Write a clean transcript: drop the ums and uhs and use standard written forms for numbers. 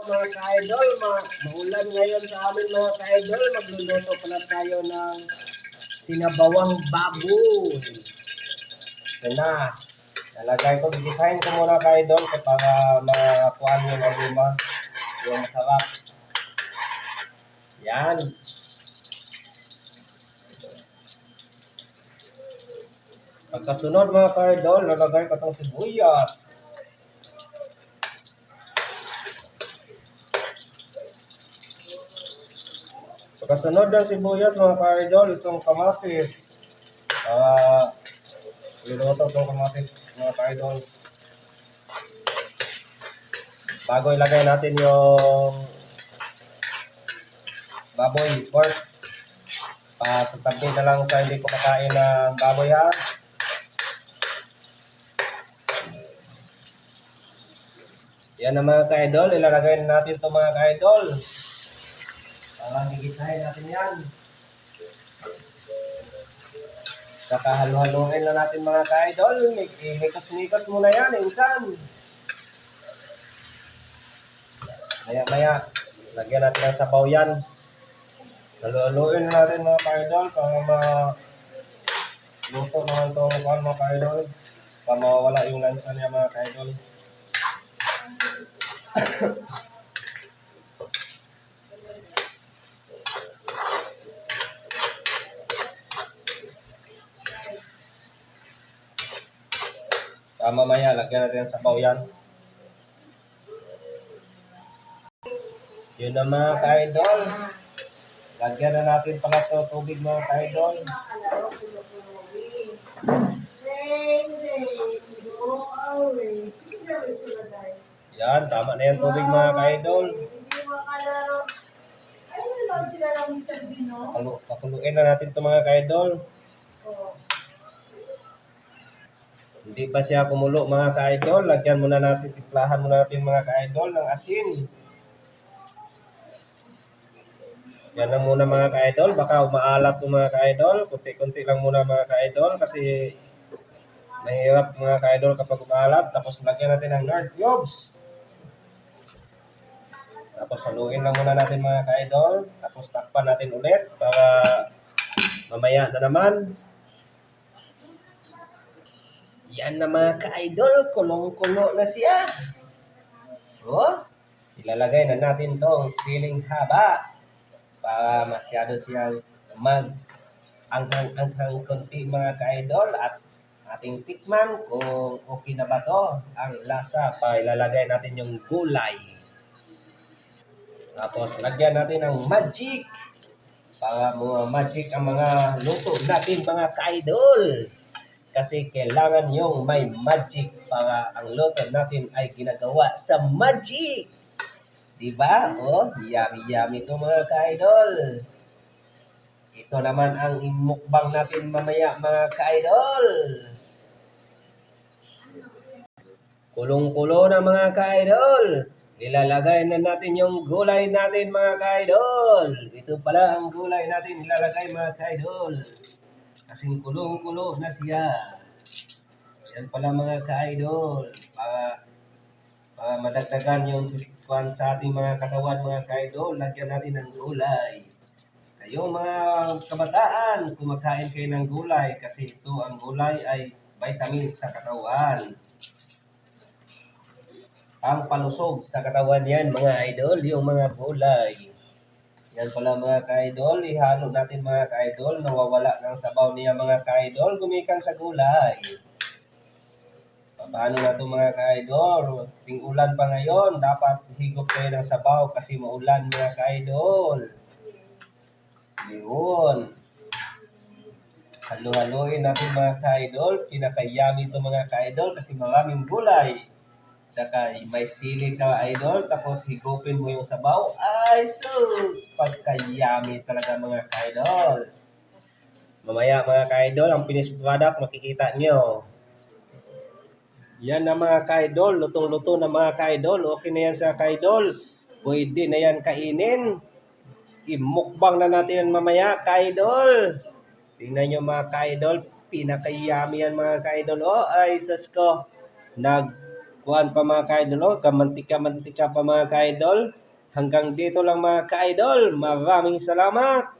mga ka-idol. Maulan ngayon sa amin mga ka-idol. Magluluto pala tayo ng sinabawang baboy. Ito na. Nalagay ko, design ko muna ka-idol para makuha yung aroma. Yung masarap. Yan. Pagkasunod mga ka-idol, nalagay ko itong sibuyas. Pagkasunod ng sibuyas mga ka-idol, itong kamatis. Iluto itong kamatis mga ka-idol. Bago ilagay natin yung baboy, pork. Sa tabi na lang sa hindi kumakain ng baboy ha. Yan na mga ka-idol, ilalagay natin ito mga ka-idol. Parang gigisahin natin yan. Saka halu-haluin na natin mga ka-idol. Mikos-mikos muna yan, insan. Maya-maya, lagyan natin ng sabaw yan. Halu-haluin na natin mga ka-idol para luto naman itong mga ka-idol. Para mawawala yung lansa niya mga ka-idol. Mamaya, lagyan natin ng sabaw yan. Yun na mga ka-idol. Lagyan na natin pala ito tubig mga ka-idol. Yan, tama na yung tubig mga ka-idol. Pakuluin na natin ito mga ka-idol. Hindi pa siya kumulo mga ka-idol. Lagyan muna natin, tiplahan muna natin mga ka-idol ng asin. Yan lang muna mga ka-idol. Baka umaalat po mga ka-idol. Kunti-kunti lang muna mga ka-idol kasi mahirap mga ka-idol kapag umaalat. Tapos lagyan natin ng Nor cubes. Tapos haluin lang muna natin mga ka-idol. Tapos takpan natin ulit para mamaya na naman. Yan na mga ka-idol. Kulong-kulo na siya. Oh, ilalagay na natin tong siling haba. Para masyado siyang mag-anghang konti mga ka-idol at ating tikman kung okay na ba to ang lasa. Pa ilalagay natin yung gulay. Tapos lagyan natin ng magic para mga magic ang mga luto natin mga ka-idol. Kasi kailangan yung may magic para ang luto natin ay ginagawa sa magic. Diba? Oh, yummy to mga ka-idol. Ito naman ang imukbang natin mamaya mga ka-idol. Kulong-kulo na mga ka-idol. Ilalagay na natin yung gulay natin mga ka-idol. Ito pala ang gulay natin ilalagay mga ka-idol. Kasing kulong-kulo na siya. Yan pala mga ka-idol. Para madagdagan yung kuwan sa ating mga katawan mga ka-idol, lagyan natin ng gulay. Kayong mga kabataan, kumakain kayo ng gulay kasi ito ang gulay ay vitamins sa katawan. Ang palusog sa katawan yan mga idol, yung mga gulay. Yan pala mga ka-idol, ihalo natin mga ka-idol, nawawala ng sabaw niya mga ka-idol, gumikan sa gulay. Paano na ito mga ka-idol? Ting ulan pa ngayon, dapat higop kayo ng sabaw kasi maulan mga ka-idol. Yun. Halo-haloin natin mga ka-idol. Pinaka-yummy ito mga ka-idol kasi maraming gulay. Tsaka may sili ka idol, tapos higupin mo yung sabaw. Ay sus! Pagka-yummy talaga mga ka-idol. Mamaya mga ka-idol, ang finished product makikita nyo. Yan na mga ka-idol, lutong-luto na mga ka-idol. Okay na yan sa ka-idol. Pwede na yan kainin. Imukbang na natin yan mamaya ka-idol. Tingnan nyo mga ka-idol, pinaka-yummy yan mga ka-idol. Oh, ay sus ko. kuan pa mga ka-idol, oh, kamantika-mantika pa mga ka-idol. Hanggang dito lang mga ka-idol. Maraming salamat.